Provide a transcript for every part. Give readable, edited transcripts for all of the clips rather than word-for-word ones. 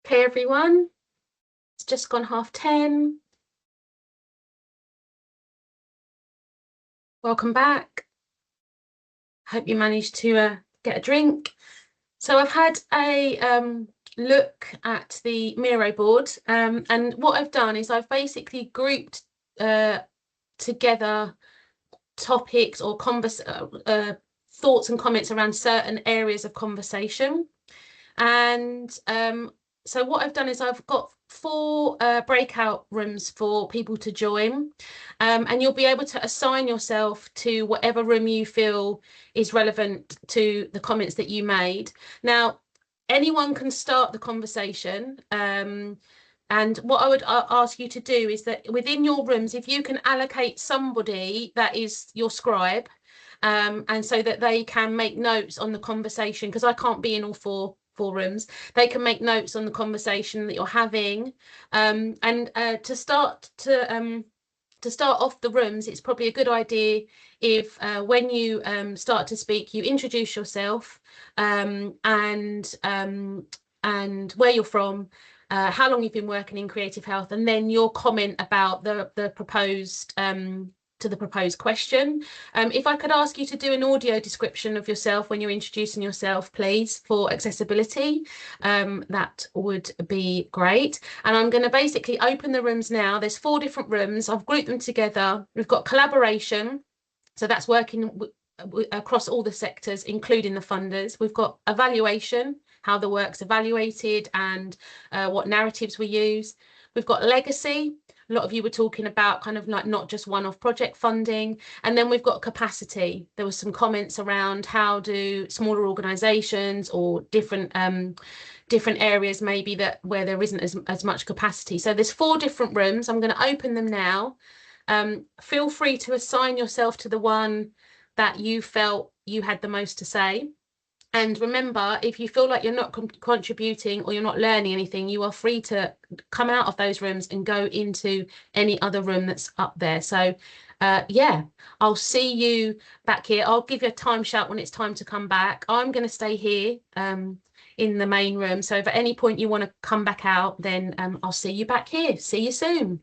Okay, everyone. It's just gone 10:30. Welcome back. Hope you managed to get a drink. So I've had a look at the Miro board, and what I've done is I've basically grouped together topics or thoughts and comments around certain areas of conversation. And so what I've done is I've got 4 breakout rooms for people to join, and you'll be able to assign yourself to whatever room you feel is relevant to the comments that you made. Now, anyone can start the conversation, and what I would ask you to do is that within your rooms, if you can allocate somebody that is your scribe, and so that they can make notes on the conversation, because I can't be in all four rooms. They can make notes on the conversation that you're having, and to start off the rooms, it's probably a good idea if when you start to speak, you introduce yourself, and where you're from, how long you've been working in creative health, and then your comment about the proposed question. If I could ask you to do an audio description of yourself when you're introducing yourself, please, for accessibility, that would be great. And I'm going to basically open the rooms now. There's 4 different rooms. I've grouped them together. We've got collaboration, so that's working across all the sectors, including the funders. We've got evaluation, how the work's evaluated and what narratives we use. We've got legacy. A lot of you were talking about kind of like not just one-off project funding. And then we've got capacity. There were some comments around how do smaller organisations or different areas maybe that where there isn't as much capacity. So there's 4 different rooms. I'm going to open them now. Feel free to assign yourself to the one that you felt you had the most to say. And remember, if you feel like you're not contributing or you're not learning anything, you are free to come out of those rooms and go into any other room that's up there. So yeah, I'll see you back here. I'll give you a time shout when it's time to come back. I'm going to stay here in the main room. So if at any point you want to come back out, then I'll see you back here. See you soon.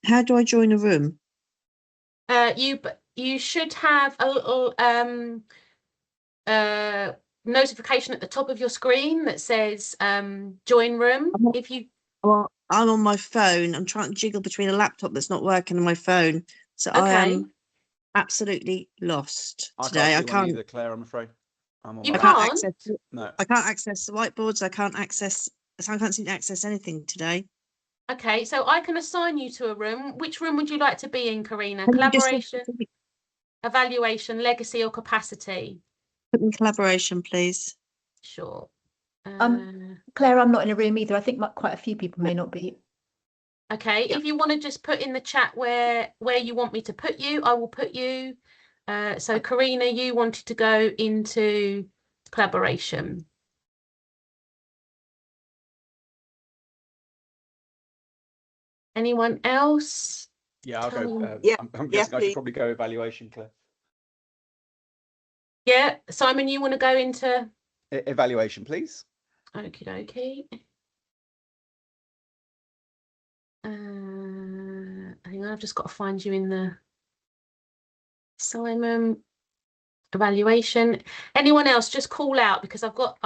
How do I join a room? You should have a little notification at the top of your screen that says join room. If you Well, I'm on my phone. I'm trying to jiggle between a laptop that's not working and my phone. So okay. I am absolutely lost today. I can't either, Claire, I'm afraid. I'm on you my can't? Access, no. I can't access the whiteboards. I can't seem to access anything today. Okay, so I can assign you to a room. Which room would you like to be in, Karina? Collaboration, evaluation, legacy, or capacity? Put in collaboration, please. Sure. Claire, I'm not in a room either. I think quite a few people may not be. Okay, if you want to just put in the chat where you want me to put you, I will put you. So Karina, you wanted to go into collaboration. Anyone else? Yeah, I'll go. Yeah, I'm guessing I should probably go evaluation, Claire. Yeah, Simon, you want to go into evaluation, please? Okie dokie. Hang on, I've just got to find you in the Simon evaluation. Anyone else? Just call out because I've got.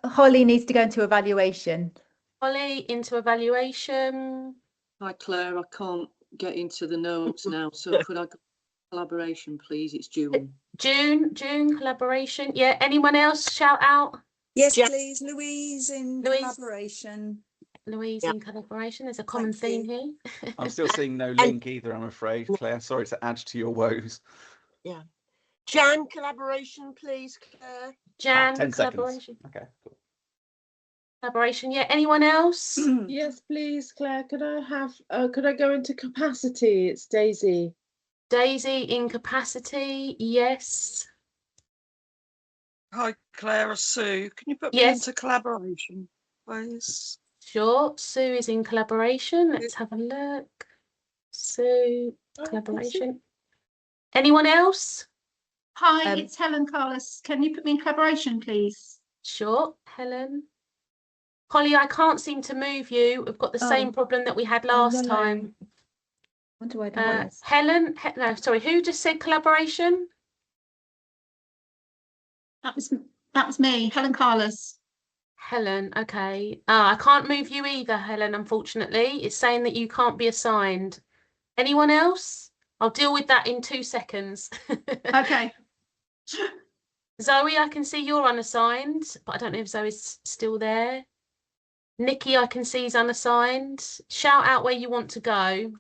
Holly needs to go into evaluation. Holly into evaluation. Hi Claire, I can't get into the notes now, so could I go collaboration, please? It's June. June collaboration. Yeah. Anyone else? Shout out. Yes, please. Louise in collaboration. Louise in collaboration. There's a common theme here. I'm still seeing no link either, I'm afraid, Claire. Sorry to add to your woes. Yeah. Jan, collaboration, please, Claire. Jan, 10 collaboration. seconds. Okay, cool. Collaboration, yeah. Anyone else? Yes, please, Claire. Could I go into capacity? It's Daisy. Daisy in capacity, yes. Hi, Claire, Sue. Can you put me Yes. into collaboration, please? Sure. Sue is in collaboration. Let's have a look. Sue, collaboration. Anyone else? Hi, it's Helen Carlos. Can you put me in collaboration, please? Sure, Helen. Holly, I can't seem to move you. We've got the same problem that we had last time. Wonder why the one is. Helen, no, sorry, who just said collaboration? That was me, Helen Carlos. Helen, okay. I can't move you either, Helen, unfortunately. It's saying that you can't be assigned. Anyone else? I'll deal with that in 2 seconds. Okay. Zoe, I can see you're unassigned, but I don't know if Zoe's still there. Nikki, I can see is unassigned. Shout out where you want to go.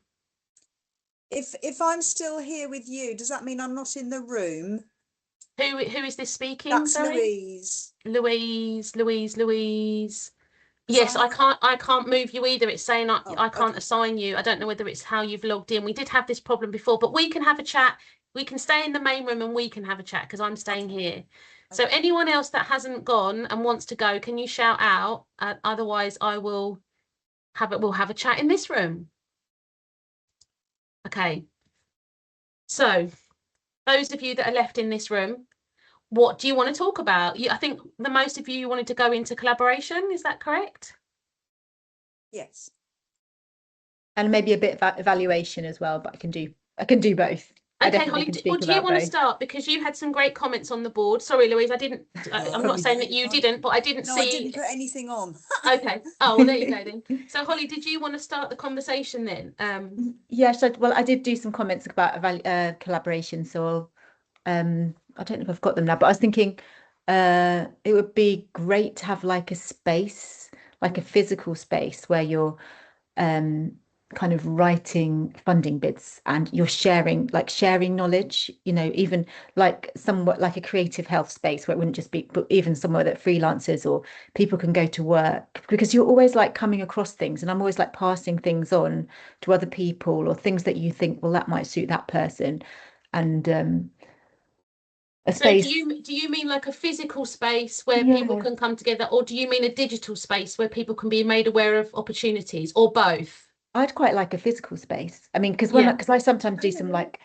If I'm still here with you, does that mean I'm not in the room? Who is this speaking? That's Sorry? Louise. Louise. Yes, I can't move you either. It's saying I can't assign you. I don't know whether it's how you've logged in. We did have this problem before, but we can have a chat. We can stay in the main room and we can have a chat because I'm staying here. So anyone else that hasn't gone and wants to go, can you shout out? Otherwise, we'll have a chat in this room. Okay. So those of you that are left in this room, what do you want to talk about? I think the most of you wanted to go into collaboration. Is that correct? Yes. And maybe a bit of evaluation as well, but I can do both. Okay, Holly, do you want to start? Because you had some great comments on the board. Sorry, Louise, I'm not saying that you didn't, but I didn't see. I didn't put anything on. Okay. Oh, well, there you go then. So, Holly, did you want to start the conversation then? Yes, I did do some comments about collaboration. So I don't know if I've got them now, but I was thinking it would be great to have like a space, like a physical space where you're kind of writing funding bids and you're sharing knowledge, even like somewhat like a creative health space where it wouldn't just be, but even somewhere that freelancers or people can go to work, because you're always like coming across things and I'm always like passing things on to other people or things that you think, well, that might suit that person. And a space. So do you mean like a physical space where people can come together, or do you mean a digital space where people can be made aware of opportunities, or both? I'd quite like a physical space. I mean, because I sometimes do some like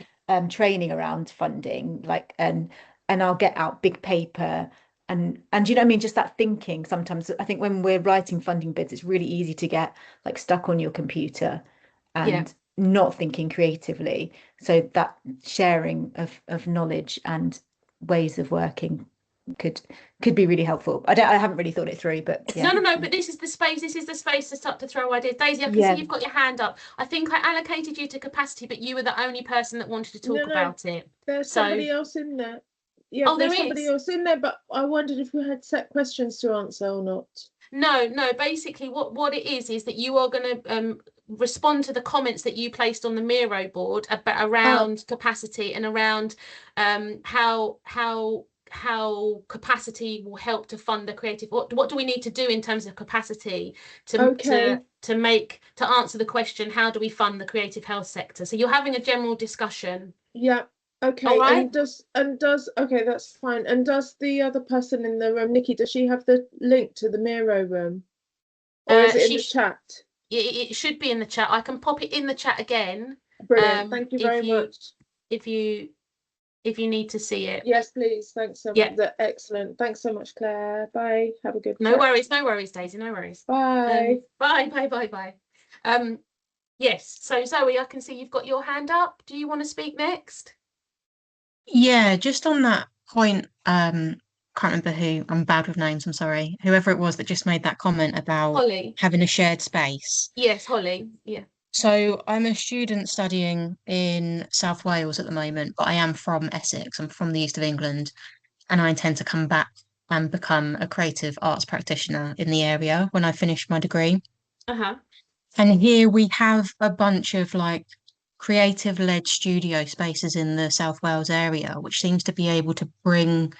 training around funding, like and I'll get out big paper and you know what I mean, just that thinking. Sometimes I think when we're writing funding bids, it's really easy to get like stuck on your computer and not thinking creatively. So that sharing of knowledge and ways of working could be really helpful. I haven't really thought it through, but yeah. No, but this is the space to start to throw ideas. Daisy, I can see you've got your hand up. I think I allocated you to capacity, but you were the only person that wanted to talk about it. There's somebody else in there. Yeah, oh, there's somebody else in there, but I wondered if we had set questions to answer or not. No, basically what it is that you are going to respond to the comments that you placed on the Miro board around capacity and around how capacity will help to fund the creative. What do we need to do in terms of capacity to answer the question, how do we fund the creative health sector? So you're having a general discussion. Yeah. Okay. All right. And does okay, that's fine. And does the other person in the room, Nikki, does she have the link to the Miro room, or is it in the chat? It should be in the chat. I can pop it in the chat again. Brilliant. Thank you very much. If you need to see it. Yes, please. Thanks so much. Excellent. Thanks so much, Claire. Bye. Have a good No worries, Daisy. No worries. Bye. Bye. Yes. So Zoe, I can see you've got your hand up. Do you want to speak next? Yeah, just on that point, can't remember who, I'm bad with names, I'm sorry. Whoever it was that just made that comment about Holly. Having a shared space. Yes, Holly. Yeah. So I'm a student studying in South Wales at the moment, but I am from Essex. I'm from the east of England, and I intend to come back and become a creative arts practitioner in the area when I finish my degree. And here we have a bunch of like creative-led studio spaces in the South Wales area, which seems to be able to bring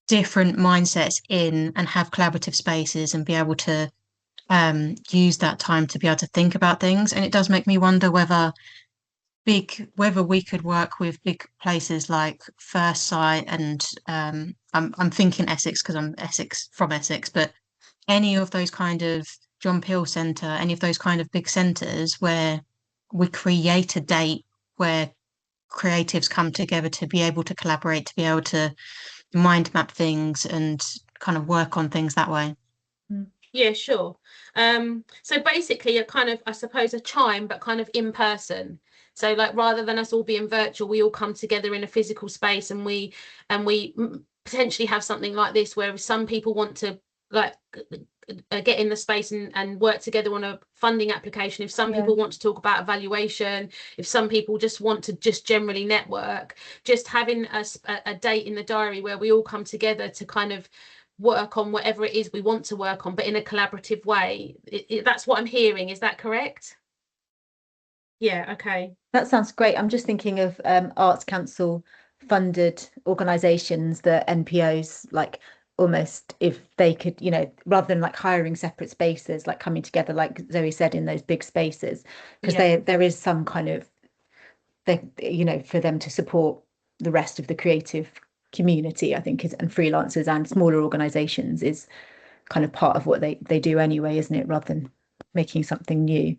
different mindsets in and have collaborative spaces and be able to use that time to be able to think about things. And it does make me wonder whether we could work with big places like First Sight and I'm thinking Essex because I'm from Essex, but any of those kind of John Peel Centre, any of those kind of big centres where we create a date where creatives come together to be able to collaborate, to be able to mind map things and kind of work on things that way. Yeah, sure. So basically a kind of, I suppose, a chime, but kind of in person. So like rather than us all being virtual, we all come together in a physical space, and we potentially have something like this where some people want to like get in the space and work together on a funding application. If some people want to talk about evaluation, if some people just want to just generally network, just having a date in the diary where we all come together to kind of work on whatever it is we want to work on, but in a collaborative way. That's what I'm hearing. Is that correct? Yeah, okay. That sounds great. I'm just thinking of Arts Council funded organisations, the NPOs, like almost if they could, you know, rather than like hiring separate spaces, like coming together, like Zoe said, in those big spaces, because there is some kind of, you know, for them to support the rest of the creative community, I think, and freelancers and smaller organisations is kind of part of what they do anyway, isn't it, rather than making something new.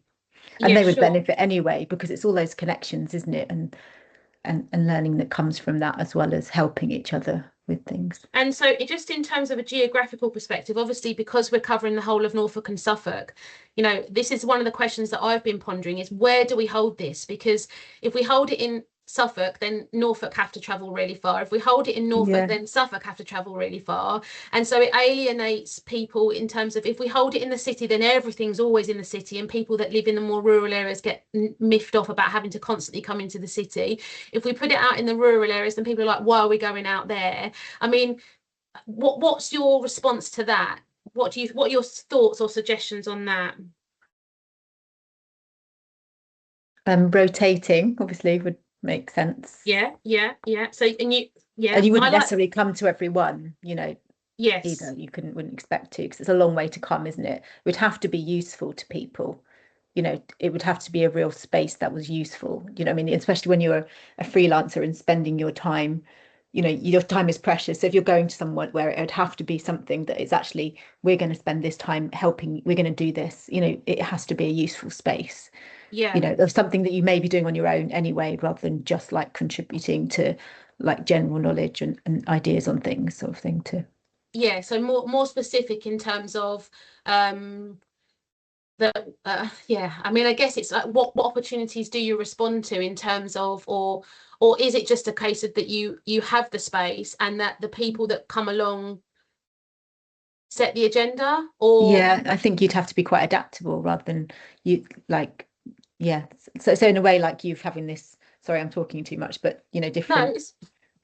And they would benefit anyway, because it's all those connections, isn't it, and learning that comes from that, as well as helping each other with things. And so just in terms of a geographical perspective, obviously, because we're covering the whole of Norfolk and Suffolk, you know, this is one of the questions that I've been pondering, is where do we hold this? Because if we hold it in Suffolk, then Norfolk have to travel really far. If we hold it in Norfolk, then Suffolk have to travel really far. And so it alienates people in terms of, if we hold it in the city, then everything's always in the city, and people that live in the more rural areas get miffed off about having to constantly come into the city. If we put it out in the rural areas, then people are like, why are we going out there? I mean, what's your response to that? What are your thoughts or suggestions on that? Rotating obviously would make sense. Yeah. So and you wouldn't necessarily come to everyone, you know. Yes. Either you wouldn't expect to, because it's a long way to come, isn't it? It would have to be useful to people, you know. It would have to be a real space that was useful, you know. I mean, especially when you're a freelancer and spending your time, you know, your time is precious. So if you're going to someone where it would have to be something that is actually, we're going to spend this time helping, we're going to do this, you know, it has to be a useful space. You know, of something that you may be doing on your own anyway, rather than just like contributing to like general knowledge and ideas on things, sort of thing too. Yeah, so more specific in terms of I mean, I guess it's like what opportunities do you respond to in terms of, or is it just a case of that you have the space and that the people that come along set the agenda? Or I think you'd have to be quite adaptable rather than you like, so in a way, like you having this, sorry, I'm talking too much, but you know, different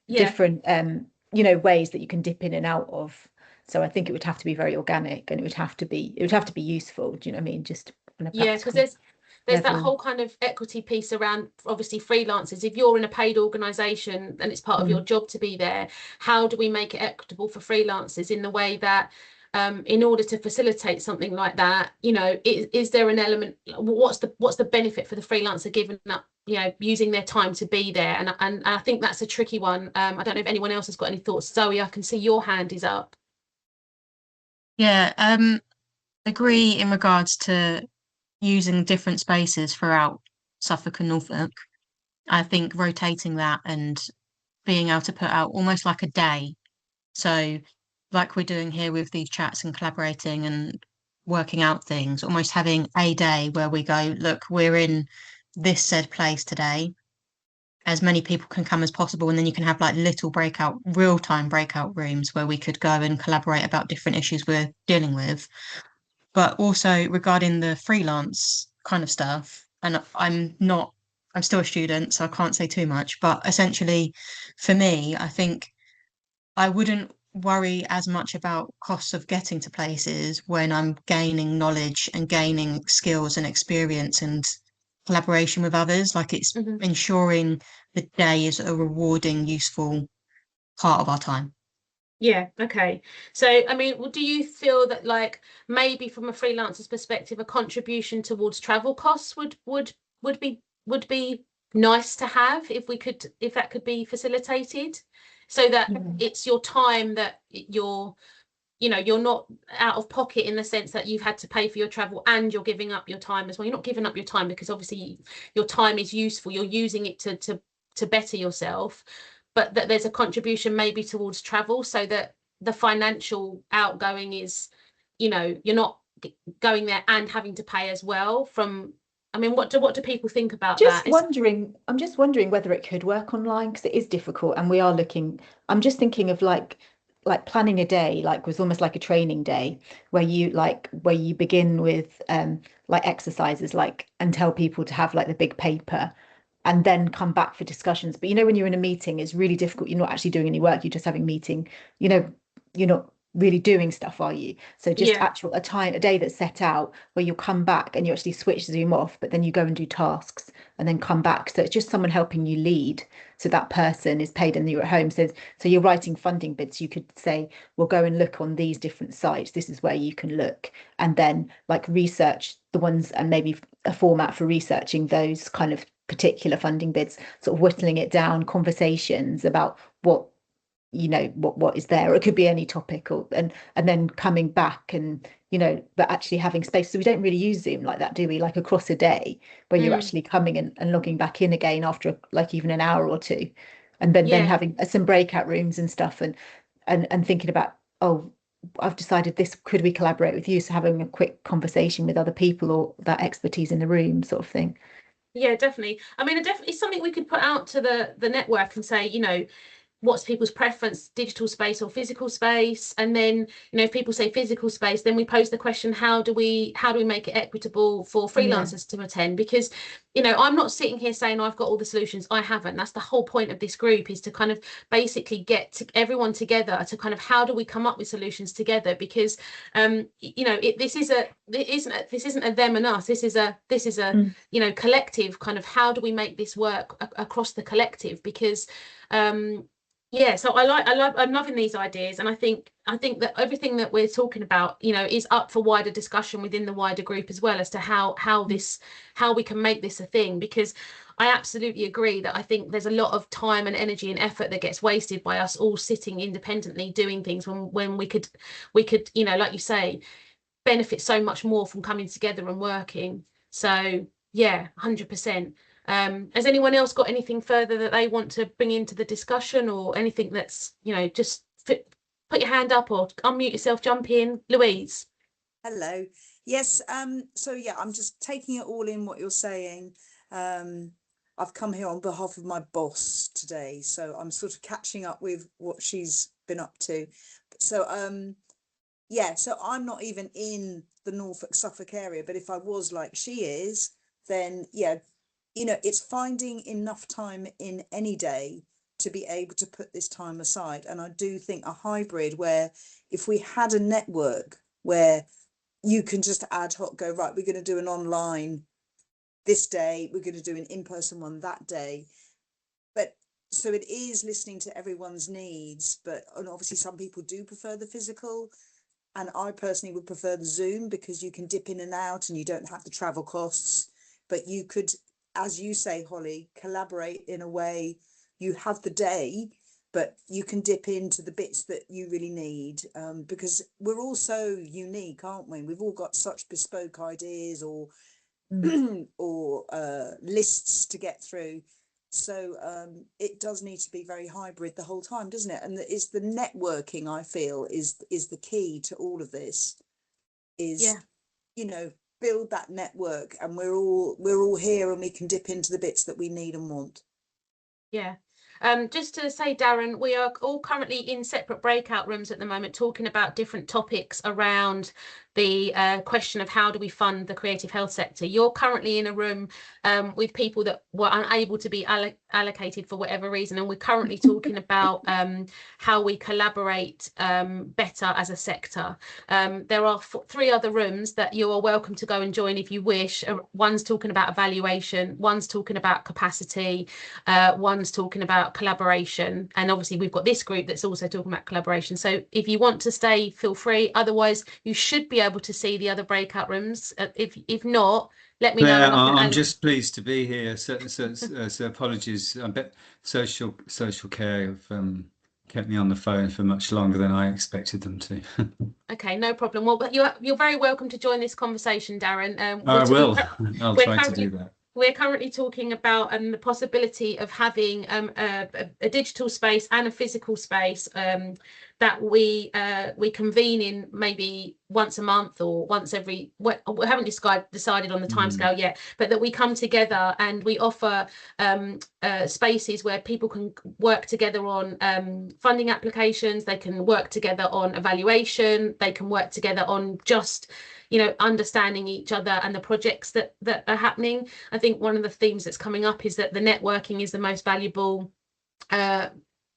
you know, ways that you can dip in and out of. So I think it would have to be very organic, and it would have to be useful. Do you know what I mean? Just because there's that whole kind of equity piece around, obviously, freelancers. If you're in a paid organisation and it's part of your job to be there, how do we make it equitable for freelancers in the way that in order to facilitate something like that, you know, is there an element, what's the benefit for the freelancer given up, you know, using their time to be there? And I think that's a tricky one. I don't know if anyone else has got any thoughts. Zoe, I can see your hand is up. Agree in regards to using different spaces throughout Suffolk and Norfolk. I think rotating that and being able to put out almost like a day, so like we're doing here with these chats and collaborating and working out things, almost having a day where we go, look, we're in this said place today, as many people can come as possible, and then you can have like little real-time breakout rooms where we could go and collaborate about different issues we're dealing with. But also regarding the freelance kind of stuff, and I'm still a student, so I can't say too much, but essentially for me, I think I wouldn't worry as much about costs of getting to places when I'm gaining knowledge and gaining skills and experience and collaboration with others. Like it's ensuring the day is a rewarding, useful part of our time. Yeah, okay. So, I mean, do you feel that, like, maybe from a freelancer's perspective, a contribution towards travel costs would be nice to have if that could be facilitated, so that it's your time that you're not out of pocket in the sense that you've had to pay for your travel and you're giving up your time as well. You're not giving up your time because obviously your time is useful. You're using it to better yourself, but that there's a contribution maybe towards travel so that the financial outgoing is, you're not going there and having to pay as well from. I mean, what do people think about that? I'm just wondering whether it could work online, because it is difficult, and we are looking. I'm just thinking of like planning a day, like was almost like a training day where you begin with like exercises, like, and tell people to have like the big paper and then come back for discussions. But when you're in a meeting, it's really difficult. You're not actually doing any work. You're just having meeting. You're not really doing stuff, are you? So just a day that's set out where you'll come back and you actually switch Zoom off, but then you go and do tasks and then come back. So it's just someone helping you lead. So that person is paid and you're at home. So you're writing funding bids. You could say, we'll go and look on these different sites. This is where you can look, and then like research the ones, and maybe a format for researching those kind of particular funding bids, sort of whittling it down, conversations about what is there. It could be any topic, and then coming back and but actually having space. So we don't really use Zoom like that, do we? Like across a day where you're actually coming and logging back in again after like even an hour or two, and then having some breakout rooms and stuff, and thinking about, oh, I've decided this, could we collaborate with you? So having a quick conversation with other people or that expertise in the room, sort of thing. Yeah, definitely. I mean, definitely something we could put out to the network and say, what's people's preference, digital space or physical space? And then, if people say physical space, then we pose the question, how do we make it equitable for freelancers to attend? Because, I'm not sitting here saying I've got all the solutions. I haven't. That's the whole point of this group, is to kind of basically get everyone together to kind of, how do we come up with solutions together? Because, this isn't a them and us. This is a collective kind of, how do we make this work across the collective? Because, so I'm loving these ideas, and I think that everything that we're talking about, is up for wider discussion within the wider group as well, as to how we can make this a thing. Because I absolutely agree that I think there's a lot of time and energy and effort that gets wasted by us all sitting independently doing things when we could, like you say, benefit so much more from coming together and working. So yeah, 100%. Has anyone else got anything further that they want to bring into the discussion, or anything that's, just put your hand up or unmute yourself, jump in? Louise. Hello. Yes. So yeah, I'm just taking it all in what you're saying. I've come here on behalf of my boss today, so I'm sort of catching up with what she's been up to. So yeah, so I'm not even in the Norfolk Suffolk area, but if I was like she is, then yeah, it's finding enough time in any day to be able to put this time aside. And I do think a hybrid, where if we had a network where you can just ad hoc go, right, we're going to do an online this day, we're going to do an in-person one that day. But so it is listening to everyone's needs, and obviously some people do prefer the physical. And I personally would prefer the Zoom, because you can dip in and out and you don't have the travel costs. But you could, as you say, Holly, collaborate in a way. You have the day, but you can dip into the bits that you really need, because we're all so unique, aren't we? We've all got such bespoke ideas or lists to get through. So it does need to be very hybrid the whole time, doesn't it? And it's the networking, I feel, is the key to all of this. Is build that network, and we're all here, and we can dip into the bits that we need and want. Yeah. Just to say, Darren, we are all currently in separate breakout rooms at the moment, talking about different topics around the question of how do we fund the creative health sector. You're currently in a room with people that were unable to be allocated for whatever reason, and we're currently talking about how we collaborate better as a sector. There are 3 other rooms that you are welcome to go and join if you wish. One's talking about evaluation, one's talking about capacity, one's talking about collaboration, and obviously we've got this group that's also talking about collaboration. So if you want to stay, feel free. Otherwise, you should be able to see the other breakout rooms. If not, let me know. Yeah, I'm just pleased to be here. So apologies. I bet social care have kept me on the phone for much longer than I expected them to. Okay, no problem. Well, but you're very welcome to join this conversation, Darren. I will. I'll try to do that. We're currently talking about the possibility of having a digital space and a physical space that we convene in maybe once a month or once every. We haven't decided on the timescale yet, but that we come together and we offer spaces where people can work together on funding applications. They can work together on evaluation. They can work together on just, you know, understanding each other and the projects that are happening. I think one of the themes that's coming up is that the networking is the most valuable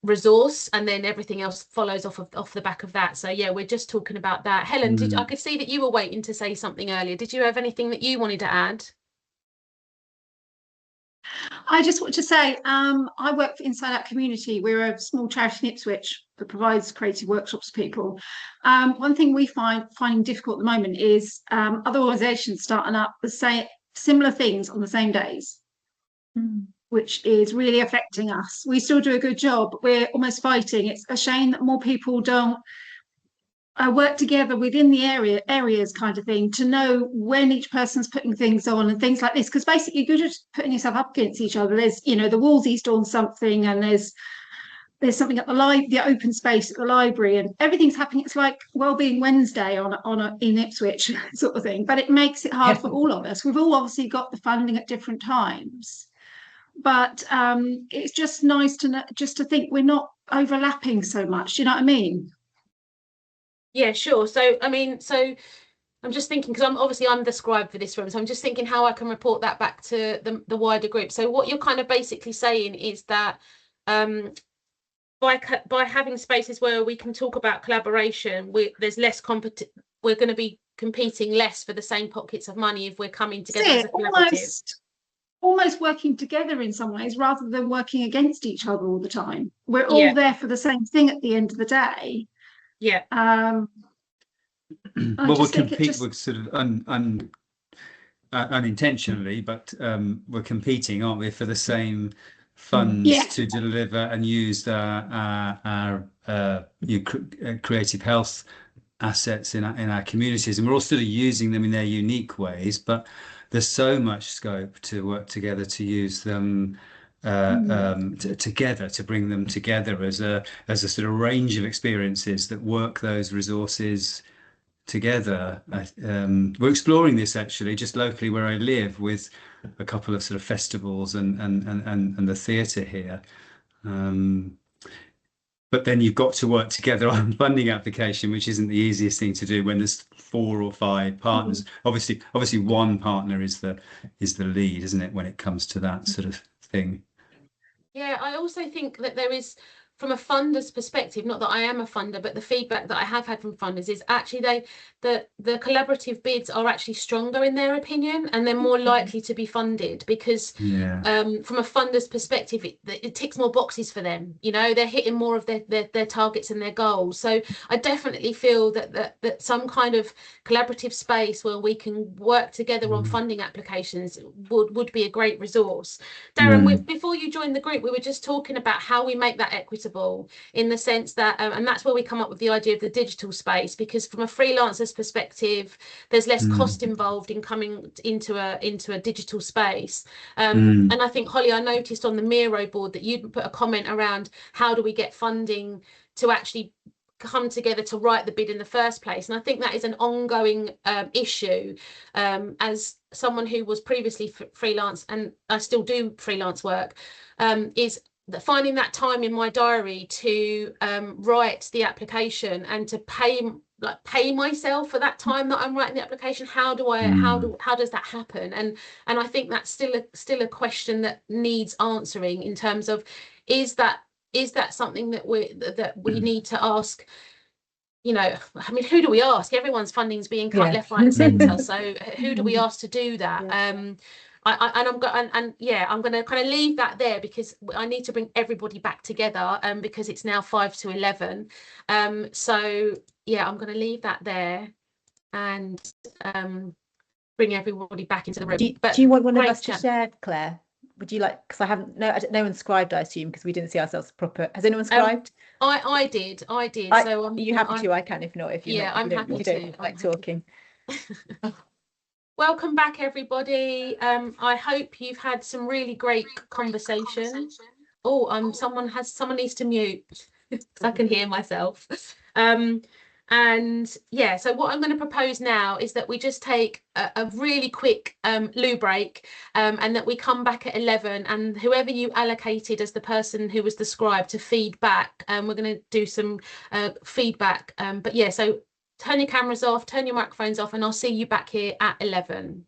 resource, and then everything else follows off the back of that. So yeah, we're just talking about that. Helen, I could see that you were waiting to say something earlier. Did you have anything that you wanted to add? I just want to say, I work for Inside Out Community. We're a small charity in Ipswich that provides creative workshops to people. One thing we finding difficult at the moment is other organisations starting up the same similar things on the same days, which is really affecting us. We still do a good job, but we're almost fighting. It's a shame that more people don't work together within the areas kind of thing, to know when each person's putting things on and things like this, because basically you're just putting yourself up against each other. There's, you know, the Wolsey's doing something, and there's something at the open space at the library, and everything's happening. It's like Wellbeing Wednesday in Ipswich sort of thing, but it makes it hard for all of us. We've all obviously got the funding at different times, but it's just nice to know, just to think we're not overlapping so much. Do you know what I mean? Yeah, sure. So, I mean, so I'm just thinking, because I'm the scribe for this room, so I'm just thinking how I can report that back to the wider group. So what you're kind of basically saying is that by having spaces where we can talk about collaboration, there's less we're going to be competing less for the same pockets of money if we're coming together as a collaborative. Almost working together in some ways rather than working against each other all the time. We're all there for the same thing at the end of the day. Yeah. Well, we'll compete. We're sort of unintentionally, but we're competing, aren't we, for the same funds to deliver and use our creative health assets in our communities, and we're all sort of using them in their unique ways. But there's so much scope to work together to use them. Together, to bring them together as a sort of range of experiences that work those resources together. We're exploring this actually just locally where I live, with a couple of sort of festivals and the theatre here. But then you've got to work together on funding application, which isn't the easiest thing to do when there's 4 or 5 partners. Obviously one partner is the lead, isn't it, when it comes to that sort of thing. Yeah, I also think that there is, from a funder's perspective, not that I am a funder, but the feedback that I have had from funders is actually the collaborative bids are actually stronger in their opinion, and they're more likely to be funded because from a funder's perspective, it ticks more boxes for them. You know, they're hitting more of their targets and their goals. So I definitely feel that some kind of collaborative space where we can work together on funding applications would be a great resource. Darren, before you joined the group, we were just talking about how we make that equitable, in the sense that and that's where we come up with the idea of the digital space, because from a freelancer's perspective there's less cost involved in coming into a digital space, and I think, Holly, I noticed on the Miro board that you'd put a comment around how do we get funding to actually come together to write the bid in the first place, and I think that is an ongoing issue. As someone who was previously freelance, and I still do freelance work, is finding that time in my diary to write the application and to pay like pay myself for that time that I'm writing the application? How do I how does that happen? And I think that's still a question that needs answering, in terms of, is that something that we need to ask? You know, I mean, who do we ask? Everyone's funding's being cut left, right, and centre. So who do we ask to do that? I'm going to kind of leave that there, because I need to bring everybody back together, because it's now 5 to 11. So yeah, I'm going to leave that there and bring everybody back into the room. Do you want one of us to share, Claire? Would you like? Because I haven't. No one scribed, I assume, because we didn't see ourselves proper. Has anyone scribed? I did. So are you happy to? I can, if not. If you're not, I'm happy to. Don't like talking. Welcome back, everybody. I hope you've had some really great conversation. Oh, someone needs to mute because I can hear myself. And yeah, so what I'm going to propose now is that we just take a really quick loo break, and that we come back at 11, and whoever you allocated as the person who was the scribe to feedback, we're going to do some feedback. But yeah, so turn your cameras off, turn your microphones off, and I'll see you back here at 11.